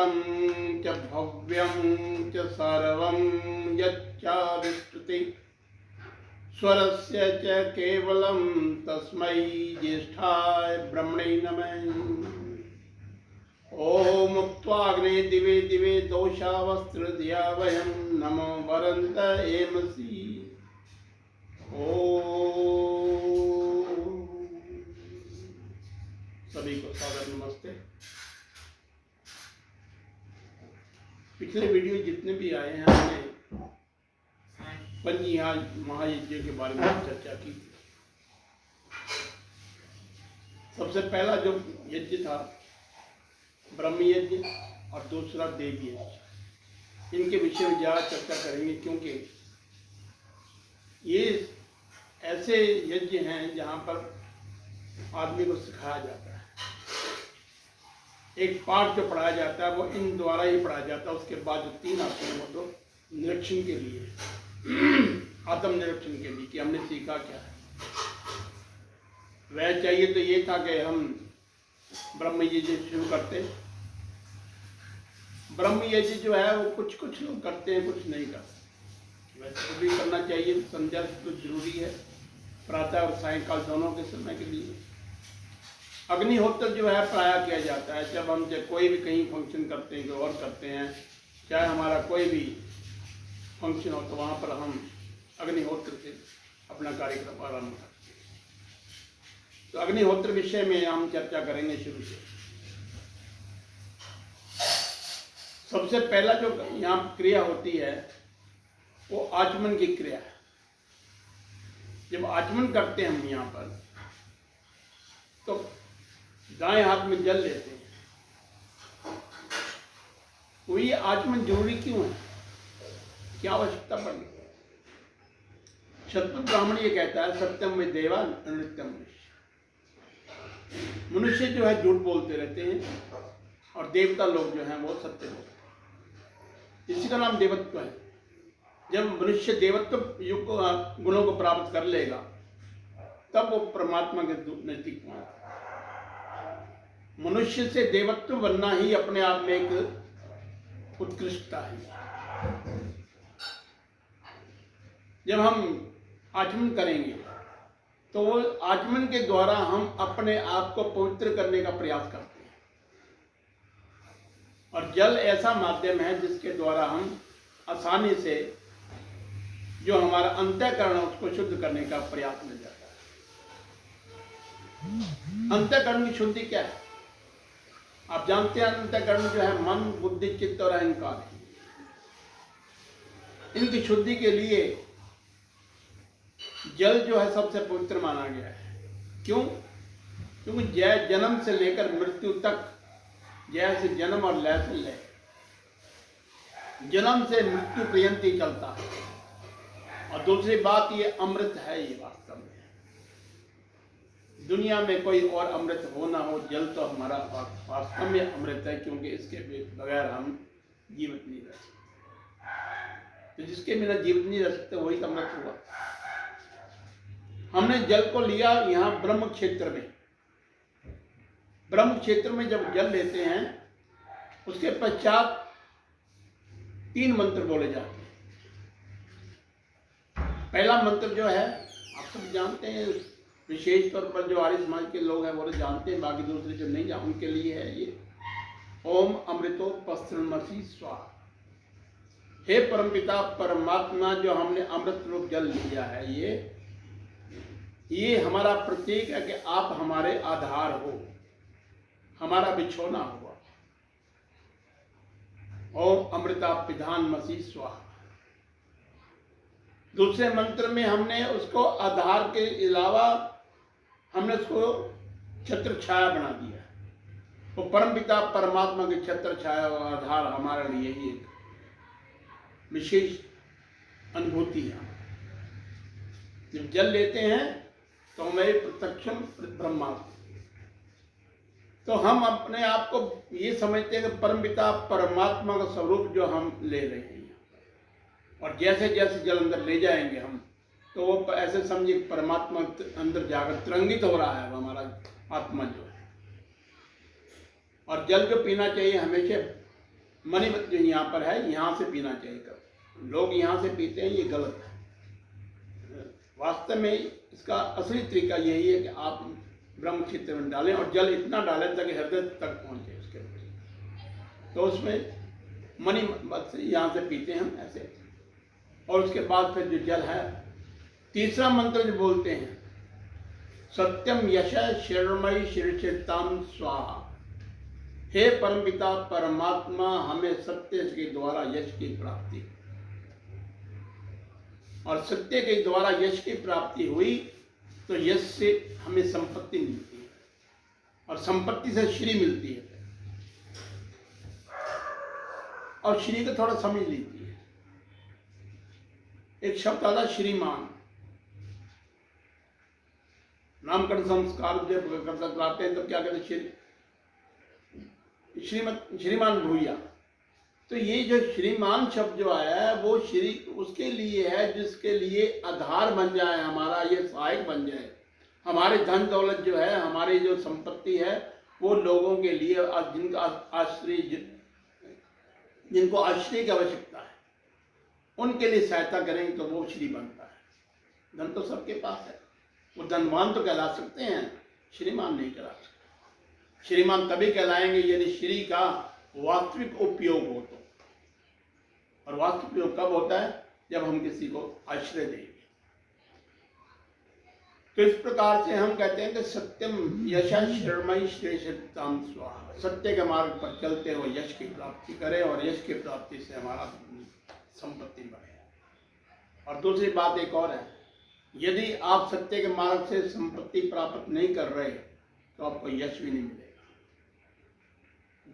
अनन्तं च भव्यं च सर्वं यच्चाविष्टुते स्वरस्य च केवलं तस्मै ज्येष्ठाय ब्रह्मणे नमः। ओम उक्त्वाग्ने दिवे दिवे दोषावस्त्रधिया वयं नमो वरन्त एमसि। सभी को सादर नमस्ते। पिछले वीडियो जितने भी आए हैं हमने महायज्ञ के बारे में चर्चा की। सबसे पहला जो यज्ञ था ब्रह्म यज्ञ और दूसरा देव यज्ञ, इनके विषय में ज़्यादा चर्चा करेंगे क्योंकि ये ऐसे यज्ञ हैं जहाँ पर आदमी को सिखाया जाता है। एक पाठ जो पढ़ाया जाता है वो इन द्वारा ही पढ़ाया जाता है। उसके बाद जो 3 आते हैं वो तो निरीक्षण के लिए, आत्म निरीक्षण के लिए कि हमने सीखा क्या है। वह चाहिए तो ये था कि हम ब्रह्म यज्ञ शुरू करते। ब्रह्म यज्ञ जो है वो कुछ लोग करते हैं, कुछ नहीं करते। वैसे तो भी करना चाहिए, संध्या तो जरूरी है, प्रातः और सायंकाल दोनों के समय के लिए। अग्निहोत्र जो है प्रायः किया जाता है जब हम कोई भी कहीं फंक्शन करते हैं, और करते हैं, चाहे हमारा कोई भी फंक्शन हो तो वहाँ पर हम अग्निहोत्र से अपना कार्यक्रम आरंभ करते हैं। तो अग्निहोत्र विषय में हम चर्चा करेंगे शुरू से। सबसे पहला जो यहाँ क्रिया होती है वो आचमन की क्रिया है। जब आचमन करते हैं हम यहाँ पर तो दाएं हाथ में जल लेते हैं। तो ये आचमन जरूरी क्यों है, क्या आवश्यकता पड़ी? शतपथ ब्राह्मण ये कहता है सत्यम में देवा नृत्यम मनुष्य। मनुष्य जो है झूठ बोलते रहते हैं और देवता लोग जो हैं वो सत्य बोलते हैं। इसी का नाम देवत्व है। जब मनुष्य देवत्व युग गुणों को प्राप्त कर लेगा तब वो परमात्मा के नजदीक पहुंचेगा। मनुष्य से देवत्व बनना ही अपने आप में एक उत्कृष्टता है। जब हम आचमन करेंगे तो वो आचमन के द्वारा हम अपने आप को पवित्र करने का प्रयास करते हैं। और जल ऐसा माध्यम है जिसके द्वारा हम आसानी से जो हमारा अंतःकरण है उसको शुद्ध करने का प्रयास मिल जाता है। अंतःकरण की शुद्धि क्या है? आप जानते हैं अंतःकरण जो है मन, बुद्धि, चित्त और अहंकार है। इनकी शुद्धि के लिए जल जो है सबसे पवित्र माना गया है। क्यों? क्योंकि जन्म से लेकर मृत्यु तक, जैसे जन्म और लय से लय, जन्म से मृत्यु पर्यंत ही चलता है। और दूसरी बात ये अमृत है। ये वास्तव में दुनिया में कोई और अमृत हो ना हो, जल तो हमारा वास्तव में अमृत है, क्योंकि इसके बगैर हम जीवित नहीं रह सकते। तो जिसके बिना जीवित नहीं रह सकते वही तो अमृत हुआ। हमने जल को लिया यहाँ ब्रह्म क्षेत्र में। ब्रह्म क्षेत्र में जब जल लेते हैं उसके पश्चात 3 मंत्र बोले जाते हैं। पहला मंत्र जो है आप सब जानते हैं, विशेष तौर पर जो आर्य समाज के लोग हैं वो तो जानते हैं, बाकी दूसरे जो नहीं जानते उनके लिए है ये। ओम अमृतो पस्त्रमसि स्वाहा। हे परमपिता परमात्मा, जो हमने अमृत रूप जल लिया है ये हमारा प्रतीक है कि आप हमारे आधार हो, हमारा बिछोना हुआ। ओम अमृता पिधानमसि स्वाहा। दूसरे मंत्र में हमने उसको आधार के अलावा हमने उसको छत्र छाया बना दिया। वो परमपिता परमात्मा की छत्र छाया और आधार हमारे लिए ही एक विशेष अनुभूति है। जब जल लेते हैं तो हमें प्रत्यक्षम ब्रह्मास्मि। तो हम अपने आप को ये समझते हैं कि परमपिता परमात्मा का स्वरूप जो हम ले रहे हैं, और जैसे जैसे जल अंदर ले जाएंगे हम तो वो ऐसे समझिए परमात्मा अंदर जाकर तरंगित हो रहा है वो हमारा आत्मा जो है। और जल जो पीना चाहिए हमेशा मणिमत जो यहाँ पर है यहाँ से पीना चाहिए। कर लोग यहाँ से पीते हैं, ये गलत है। वास्तव में इसका असली तरीका यही है कि आप ब्रह्म क्षेत्र में डालें और जल इतना डालें ताकि हृदय तक पहुँचे उसके। तो उसमें मणिमत से यहाँ से पीते हैं हम ऐसे। और उसके बाद फिर जो जल है, तीसरा मंत्र जो बोलते हैं, सत्यम यश शिरमयी शीर्षिताम स्वाहा। हे परमपिता परमात्मा, हमें सत्य के द्वारा यश की प्राप्ति, और सत्य के द्वारा यश की प्राप्ति हुई तो यश से हमें संपत्ति मिलती है और संपत्ति से श्री मिलती है। और श्री को थोड़ा समझ लीजिए। एक शब्द आता श्रीमान, नामकरण संस्कार जब कराते हैं तो क्या कहते हैं, श्रीमान भूया। तो ये जो श्रीमान शब्द जो आया है वो श्री उसके लिए है जिसके लिए आधार बन जाए हमारा, ये सहायक बन जाए। हमारे धन दौलत जो है, हमारी जो संपत्ति है, वो लोगों के लिए जिनको आश्रय की आवश्यकता है उनके लिए सहायता करेंगे तो वो श्री बनता है। धन तो सबके पास है, वो धनवान तो कहला सकते हैं, श्रीमान नहीं कहला सकते। श्रीमान तभी कहलाएंगे यदि श्री का वास्तविक उपयोग हो तो। और वास्तविक उपयोग कब होता है? जब हम किसी को आश्रय देंगे। तो इस प्रकार से हम कहते हैं कि सत्यम यशा शर्मयी श्रेष्ठताम स्वाहा। सत्य के मार्ग पर चलते हुए यश की प्राप्ति करें और यश की प्राप्ति से हमारा संपत्ति बढ़े। और दूसरी बात एक और है, यदि आप सत्य के मार्ग से संपत्ति प्राप्त नहीं कर रहे तो आपको यश भी नहीं मिलेगा।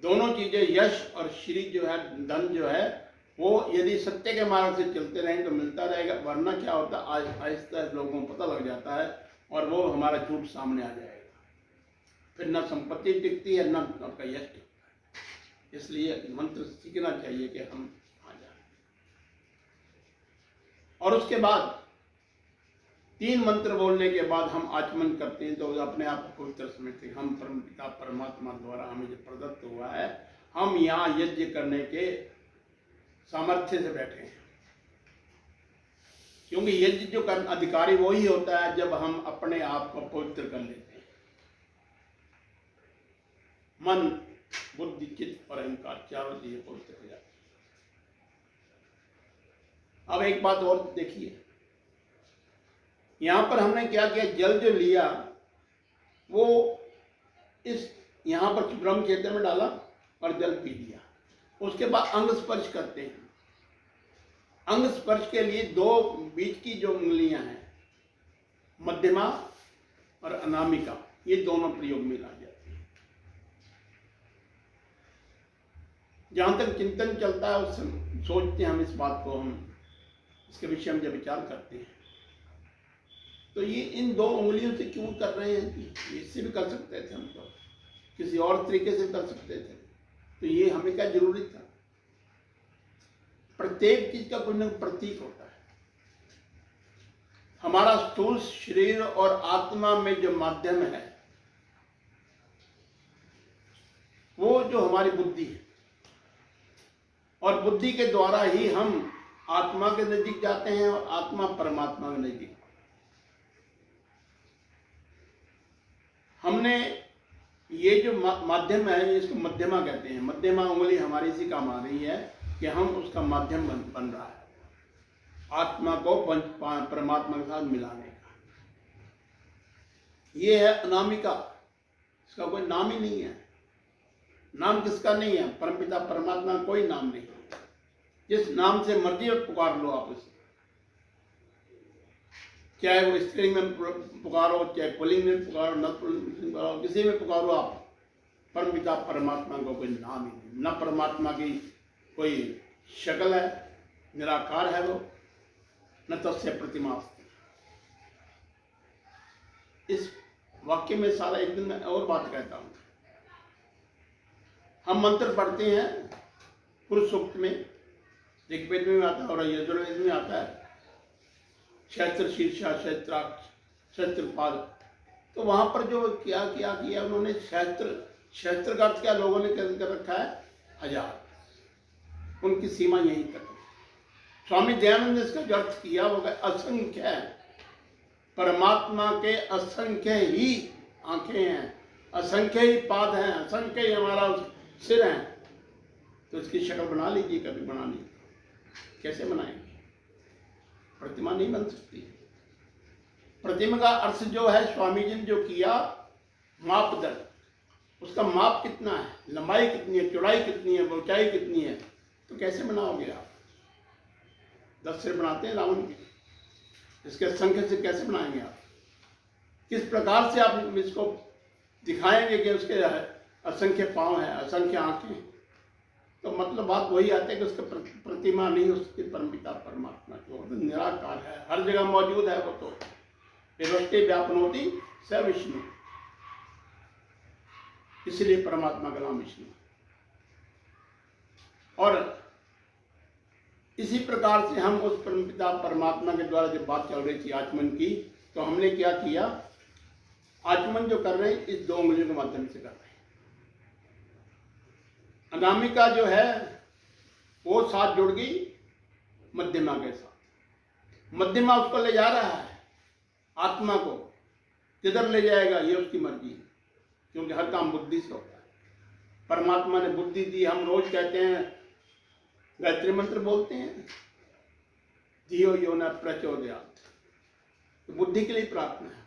दोनों चीजें, यश और श्री जो है, धन जो है, वो यदि सत्य के मार्ग से चलते रहें तो मिलता रहेगा। वरना क्या होता है, आहिस्ता लोगों को पता लग जाता है और वो हमारा झूठ सामने आ जाएगा। फिर ना संपत्ति टिकती है, ना आपका यश टिकता है। इसलिए मंत्र सीखना चाहिए कि हम आ जाए। और उसके बाद 3 मंत्र बोलने के बाद हम आचमन करते हैं तो अपने आप को पवित्र समझते हैं। हम परमपिता परमात्मा द्वारा हमें जो प्रदत्त हुआ है, हम यहाँ यज्ञ करने के सामर्थ्य से बैठे हैं। क्योंकि यज्ञ जो अधिकारी वही होता है जब हम अपने आप को पवित्र कर लेते हैं। मन, बुद्धि, चित्त और अहंकार चारों चीजें पवित्र हो जाती हैं। अब एक बात और देखिए, यहां पर हमने क्या किया, जल जो लिया वो इस यहां पर ब्रह्म क्षेत्र में डाला और जल पी लिया। उसके बाद अंग स्पर्श करते हैं। अंग स्पर्श के लिए 2 बीच की जो उंगलियां हैं, मध्यमा और अनामिका, ये दोनों प्रयोग में ला जाती हैं। जहां तक चिंतन चलता है उस सोचते हैं हम इस बात को, हम इसके विषय में जब विचार करते हैं तो ये इन 2 उंगलियों से क्यों कर रहे हैं? इससे भी कर सकते थे हम, तो किसी और तरीके से कर सकते थे। तो ये हमें क्या जरूरी था? प्रत्येक चीज का कोई ना प्रतीक होता है। हमारा स्थूल शरीर और आत्मा में जो माध्यम है वो जो हमारी बुद्धि है, और बुद्धि के द्वारा ही हम आत्मा के नजदीक जाते हैं और आत्मा परमात्मा के नजदीक। हमने ये जो माध्यम है इसको मध्यमा कहते हैं। मध्यमा उंगली हमारी इसी काम आ रही है कि हम उसका माध्यम बन रहा है आत्मा को परमात्मा के साथ मिलाने का। ये है अनामिका, इसका कोई नाम ही नहीं है। नाम किसका नहीं है? परमपिता परमात्मा का कोई नाम नहीं। जिस नाम से मर्जी पुकार लो आप उसे, चाहे वो स्त्री में पुकारो, चाहे पुल्लिंग में पुकारो, न पुकारो, किसी में पुकारो आप, परमपिता परमात्मा को कोई नाम ही नहीं। न परमात्मा की कोई शक्ल है, निराकार है वो, न तस्य प्रतिमा अस्ति। इस वाक्य में सारा एक दिन में और बात कहता हूं। हम मंत्र पढ़ते हैं पुरुष सूक्त में, ऋग्वेद में आता है और यजुर्वेद में आता है, क्षेत्र शीर्षा, क्षेत्राक्ष, क्षेत्रपाल। तो वहां पर जो क्या उन्होंने क्षेत्र का अर्थ क्या लोगों ने कर रखा है? 1000। उनकी सीमा यहीं तक है। स्वामी दयानंद ने इसका जो अर्थ किया वो असंख्य है, परमात्मा के असंख्य ही आंखें हैं, असंख्य ही पाद हैं, असंख्य ही हमारा सिर है। तो इसकी शक्ल बना लीजिए, कभी बना लीजिए। कैसे बनाएंगे? प्रतिमा नहीं बन सकती। प्रतिमा का अर्थ जो है स्वामी जी ने जो किया मापदंड, उसका माप कितना है, लंबाई कितनी है, चौड़ाई कितनी है, ऊंचाई कितनी है, तो कैसे बनाओगे आप? 10 सिर बनाते हैं रावण के, इसके संख्या से कैसे बनाएंगे आप? किस प्रकार से आप इसको दिखाएंगे कि उसके असंख्य पांव है, असंख्य आंखें? तो मतलब बात वही आती है कि उसका प्रतिमा नहीं, उसके परमपिता परमात्मा जो निराकार है, हर जगह मौजूद है। वो तो विभक्ति व्यापनोति स विष्णु, इसलिए परमात्मा का नाम विष्णु। और इसी प्रकार से हम उस परमपिता परमात्मा के द्वारा जब बात चल रही थी आचमन की, तो हमने क्या किया? आचमन जो कर रहे हैं इस 2 उंगलियों के माध्यम से कर रहे हैं। अनामिका जो है वो साथ जुड़ गई मध्यमा के साथ। मध्यमा उसको ले जा रहा है, आत्मा को किधर ले जाएगा ये उसकी मर्जी है, क्योंकि हर काम बुद्धि से होता है। परमात्मा ने बुद्धि दी। हम रोज कहते हैं, गायत्री मंत्र बोलते हैं, धियो यो न प्रचोदयात्, तो बुद्धि के लिए प्रार्थना है।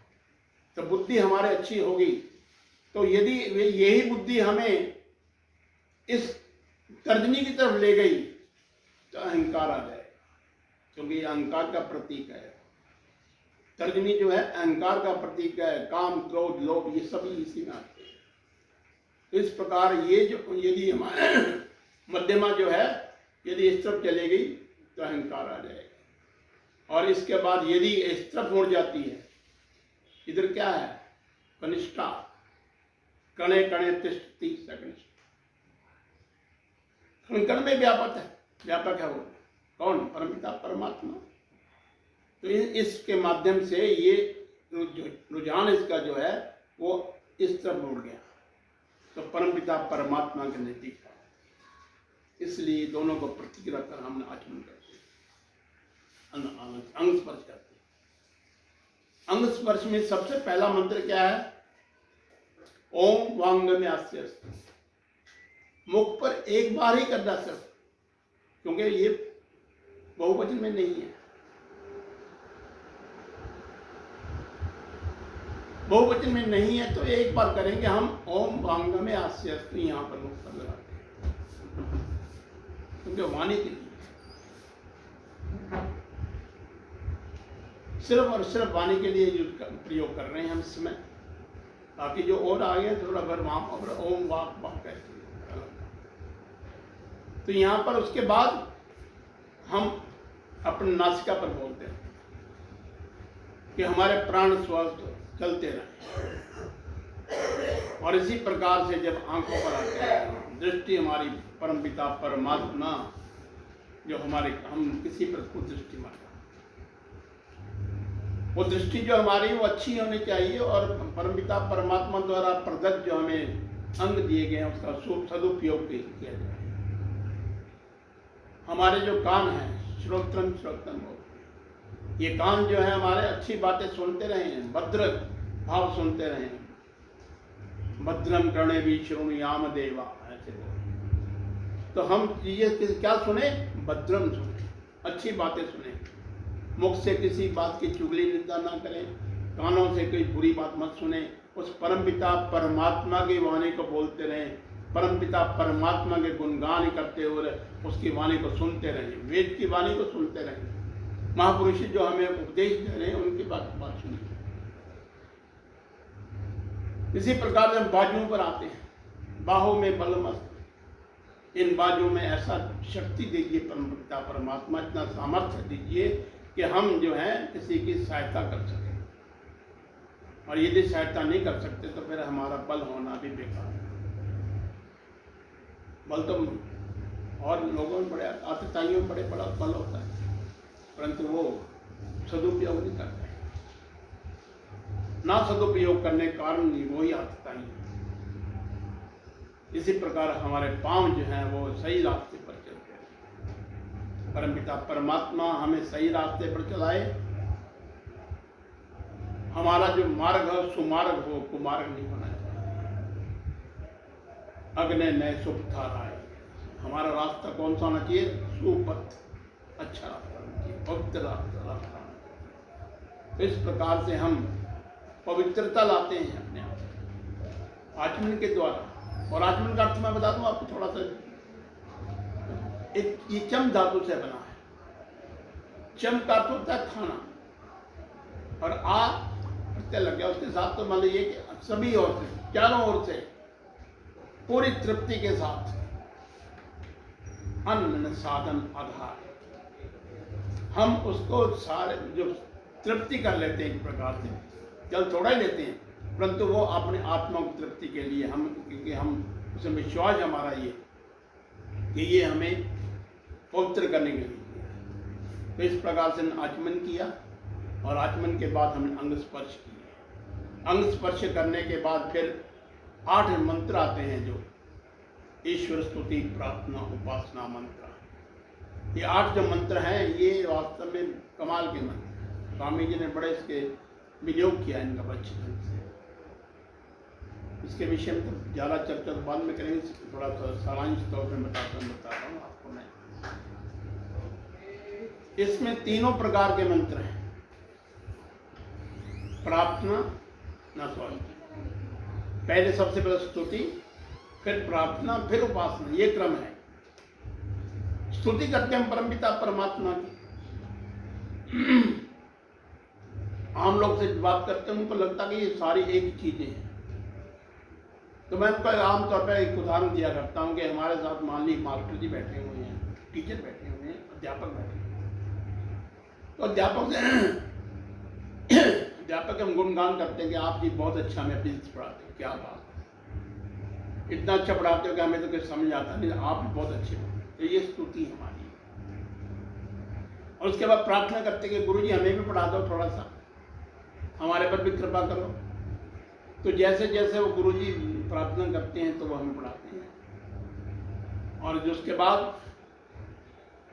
तो बुद्धि हमारे अच्छी होगी, तो यदि यही बुद्धि हमें इस तर्जनी की तरफ ले गई तो अहंकार आ जाएगा, क्योंकि ये अहंकार का प्रतीक है। तर्जनी जो है अहंकार का प्रतीक है। काम, क्रोध, लोभ ये सभी इसी में आते हैं। तो इस प्रकार ये जो यदि हमारे मध्यमा जो है यदि इस तरफ चले गई तो अहंकार आ जाएगा। और इसके बाद यदि इस तरफ मुड़ जाती है, इधर क्या है? कनिष्ठा, कणे कणे तिष्ठति सकनिष्ठ, कण में व्यापक है वो कौन? परमपिता परमात्मा। तो इसके माध्यम से ये रुझान इसका जो है वो इस तरफ मुड़ गया, तो परमपिता परमात्मा के नजदीक है। इसलिए दोनों को प्रतीक रखकर हमने आचमन करते हैं, अंग स्पर्श करते हैं। अंग स्पर्श में सबसे पहला मंत्र क्या है? ओम वांगम्यास्य। मुख पर एक बार ही करना सिर्फ, क्योंकि ये बहुवचन में नहीं है। बहुवचन में नहीं है तो एक बार करेंगे हम। ओम वांगम्यास्य, यहां पर मुख पर लगाते हैं, क्योंकि वाणी के लिए सिर्फ और सिर्फ वाणी के लिए प्रयोग कर रहे हैं हम इसमें। बाकी जो और आ गए थोड़ा बार वहां पर ओम वाक वाक कहते हैं। तो यहां पर उसके बाद हम अपने नासिका पर बोलते हैं कि हमारे प्राण स्वस्थ चलते रहे। और इसी प्रकार से जब आंखों पर आते हैं, दृष्टि हमारी परमपिता परमात्मा जो हमारे, हम किसी पर खुद दृष्टि मारते, वो दृष्टि जो हमारी वो अच्छी होनी चाहिए। और परमपिता परमात्मा द्वारा प्रदत्त जो हमें अंग दिए गए हैं उसका सदुपयोग किया जाए। हमारे जो कान हैं, श्रोत्रम श्रोत्रम, ये कान जो है हमारे अच्छी बातें सुनते रहे, भद्र भाव सुनते रहे। भद्रम कर्णे भी शृणुयाम देवा, ऐसे बोल। तो हम ये क्या सुने? भद्रम सुने, अच्छी बातें सुने। मुख से किसी बात की चुगली निंदा ना करें, कानों से कोई बुरी बात मत सुने। उस परमपिता परमात्मा की वाणी को बोलते रहें, परमपिता परमात्मा के गुणगान करते हुए उसकी वाणी को सुनते रहें, वेद की वाणी को सुनते रहें। महापुरुष जो हमें उपदेश दे रहे हैं उनकी बात सुनिए। इसी प्रकार से हम बाजुओं पर आते हैं। बाहों में बलमस्त, इन बाजुओं में ऐसा शक्ति दीजिए परमपिता परमात्मा, इतना सामर्थ्य दीजिए कि हम जो है किसी की सहायता कर सकें। और यदि सहायता नहीं कर सकते तो फिर हमारा बल होना भी बेकार है। बल तो और लोगों में बड़े आतताइयों में बड़े बड़ा बल होता है, परंतु वो सदुपयोग नहीं करते। ना सदुपयोग करने के कारण वही आतताई है। इसी प्रकार हमारे पांव जो हैं वो सही रास्ते पर चलते हैं। परमपिता परमात्मा हमें सही रास्ते पर चलाए, हमारा जो मार्ग है सुमार्ग हो, कुमार्ग नहीं होना चाहिए। अग्नि नए सुपथा राय, हमारा रास्ता कौन सा होना चाहिए? सुपथ, अच्छा रास्ता होना चाहिए, पवित्र रास्ता। तो इस प्रकार से हम पवित्रता लाते हैं अपने आप आचमन के द्वारा। और आचमन का अर्थ मैं बता दूं आपको थोड़ा सा, एक ये चम धातु से बना है। चम का अर्थ होता है खाना, और आ प्रत्यय लग गया उसके साथ, तो मान लीजिए कि सभी ओर से, चारों ओर से पूरी तृप्ति के साथ अन्न साधन आधार, हम उसको सारे जो तृप्ति कर लेते हैं एक प्रकार से, जल थोड़ा ही लेते हैं, परंतु वो अपने आत्मा की तृप्ति के लिए हम, क्योंकि हम उसमें विश्वास हमारा ये कि ये हमें पवित्र करने के लिए। तो इस प्रकार से आचमन किया, और आचमन के बाद हमने अंग स्पर्श किए। अंग स्पर्श करने के बाद फिर 8 मंत्र आते हैं, जो ईश्वर स्तुति प्रार्थना उपासना मंत्र। ये 8 जो मंत्र हैं ये वास्तव में कमाल के मंत्र, स्वामी जी ने बड़े इसके विनियोग किया इनका अच्छी ढंग से। इसके विषय में तो ज़्यादा चर्चा तो बाद में करेंगे, थोड़ा सा सारांश तौर पर बता रहा हूँ आपको मैं। इसमें 3 प्रकार के मंत्र हैं, प्रार्थना ना सॉरी, पहले सबसे पहले स्तुति, फिर प्रार्थना, फिर उपासना, ये क्रम है। स्तुति करते हैं परमपिता परमात्मा की। आम लोग से बात करते हैं उनको लगता कि ये सारी एक चीजें हैं। तो मैं आमतौर पर एक उदाहरण दिया करता हूँ कि हमारे साथ मान ली मास्टर जी बैठे हुए हैं, टीचर बैठे हुए हैं, अध्यापक बैठे हुए हैं। तो अध्यापक हम गुणगान करते हैं कि आप जी बहुत अच्छा हमें फिजिक्स पढ़ाते हो, क्या बात, इतना अच्छा पढ़ाते हो कि हमें तो कुछ समझ आता नहीं, आप बहुत अच्छे हो। तो ये स्तुति हमारी। और उसके बाद प्रार्थना करते कि गुरु जी हमें भी पढ़ा दो, थोड़ा सा हमारे पर भी कृपा करो। तो जैसे जैसे वो गुरु जी प्रार्थना करते हैं तो वो हमें पढ़ाते हैं। और जो उसके बाद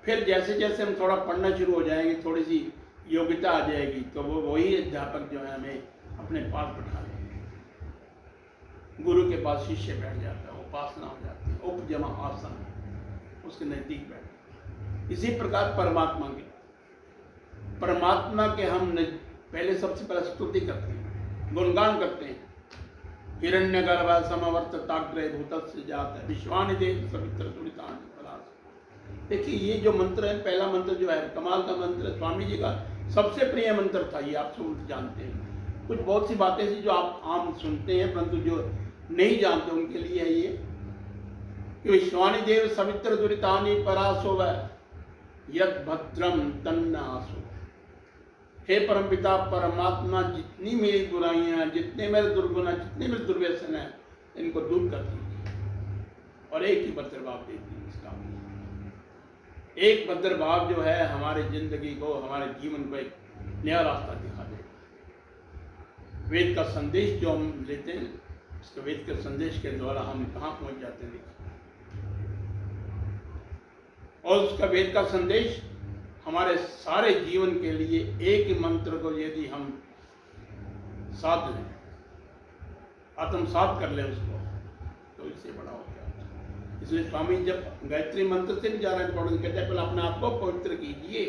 फिर जैसे जैसे हम थोड़ा पढ़ना शुरू हो जाएंगे, थोड़ी सी योग्यता आ जाएगी, तो वो वही अध्यापक जो है हमें अपने पास बैठा लेंगे, गुरु के पास शिष्य बैठ जाता है, उपासना हो जाती है, उपजमा आसन उसके नजदीक बैठ। इसी प्रकार परमात्मा के हम पहले सबसे पहले स्तुति करते हैं, गुणगान करते हैं। हिरण्यगर्भ समवर्तताग्रह भूतस्य जात विश्वानि देव सवित्र सुनितान परास। देखिए ये जो मंत्र है, पहला मंत्र जो है कमाल का मंत्र, स्वामी जी का सबसे प्रिय मंत्र था ये, आप सब जानते हैं। कुछ बहुत सी बातें थी जो आप आम सुनते हैं, परंतु जो नहीं जानते उनके लिए है ये कि विश्वानि देव सवित्र दुरितानि परासो यद भद्रम तन्नासो। हे परमपिता परमात्मा, जितनी मेरी बुराइयां, जितने मेरे दुर्गुण, जितने मेरे दुर्व्यसन है, इनको दूर कर दीजिए और एक ही भद्र भाव दे दीजिए। इसका एक भद्र भाव जो है हमारी जिंदगी को, हमारे जीवन को एक नया रास्ता दिखा देगा। वेद का संदेश जो हम लेते हैं, उसके वेद के संदेश के द्वारा हम कहाँ पहुंच जाते हैं। और उसका वेद का संदेश हमारे सारे जीवन के लिए एक ही मंत्र को यदि हम साध लें, आत्मसात कर लें उसको, तो इससे बड़ा हो गया। इसलिए स्वामी जब गायत्री मंत्र से भी जा रहे हैं कहते हैं पहले अपने आप को पवित्र कीजिए,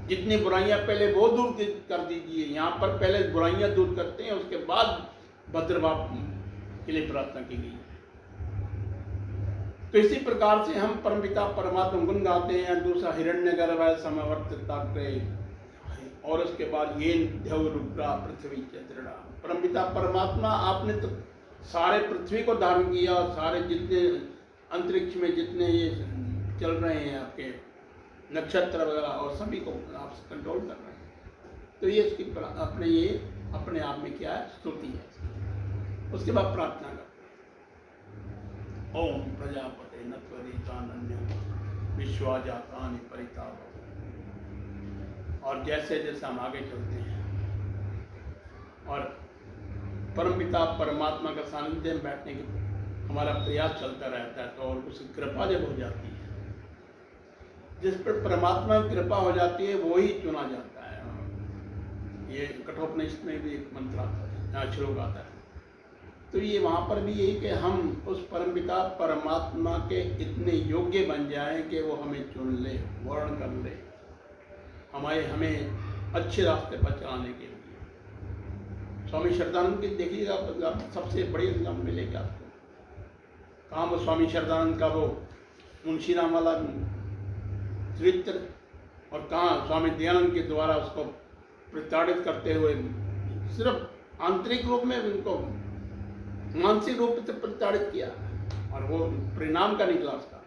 जितनी बुराइयां पहले वो दूर कर दीजिए। यहाँ पर पहले बुराइयां दूर करते हैं, उसके बाद भद्रभाव के लिए प्रार्थना की गई। तो इसी प्रकार से हम परमपिता परमात्मा गुण गाते हैं। दूसरा हिरण्यगर्भ समवर्तिताग्रह, और उसके बाद ये देव रुद्रा पृथ्वी चंद्रणा। परमपिता परमात्मा आपने तो सारे पृथ्वी को धारण किया, और सारे जितने अंतरिक्ष में जितने ये चल रहे हैं आपके नक्षत्र वगैरह, और सभी को आप कंट्रोल कर रहे हैं। तो ये इसकी अपने आप में क्या है, स्तुति है। उसके बाद प्रार्थना करते हैं, ओम प्रजापते नत्वरीतान्यं विश्वाजातानि परिताप। और जैसे जैसे हम आगे चलते हैं और परमपिता परमात्मा का सानिध्य में बैठने की हमारा प्रयास चलता रहता है, तो और उसकी कृपा जब हो जाती है जिस पर परमात्मा की कृपा हो जाती है वो ही चुना जाता है। ये कठोपनिषद में भी एक मंत्र आता है, यहाँ श्लोक आता है। तो ये वहाँ पर भी यही कि हम उस परमपिता परमात्मा के इतने योग्य बन जाएं कि वो हमें चुन ले, वर्ण कर ले, हमें अच्छे रास्ते पर चलाने के लिए। स्वामी श्रद्धानंद की देखिएगा, सबसे बड़ी एग्जाम मिलेगा आपको। कहाँ वो स्वामी श्रद्धानंद का वो मुंशीराम वाला चरित्र, और कहाँ स्वामी दयानंद के द्वारा उसको प्रताड़ित करते हुए सिर्फ आंतरिक रूप में उनको मानसिक रूप से प्रताड़ित किया, और वो परिणाम का निकला। उसका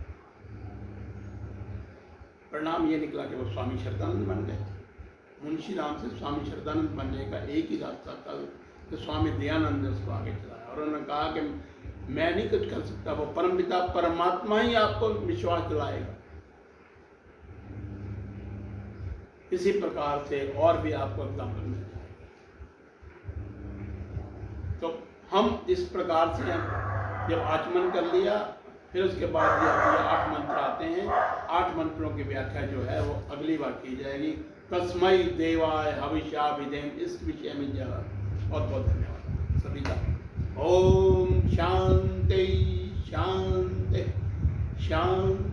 परिणाम ये निकला कि वो स्वामी श्रद्धानंद बन गए। मुंशीराम से स्वामी श्रद्धानंद बनने का एक ही रास्ता था, तो स्वामी दयानंद ने उसको आगे चलाया, और उन्होंने कहा कि मैं नहीं कुछ कर सकता, वो परमपिता परमात्मा ही आपको विश्वास दिलाएगा। इसी प्रकार से और भी आपको एग्जाम्पल मिल जाएगा। तो हम इस प्रकार से जब आचमन कर लिया, फिर उसके बाद ये 8 मंत्र आते हैं। 8 मंत्रों की व्याख्या जो है वो अगली बार की जाएगी। तस्मै देवाय हविषा विधेम, इस विषय में ज़्यादा। बहुत बहुत धन्यवाद सभी का। ओम शांति शांति शांति।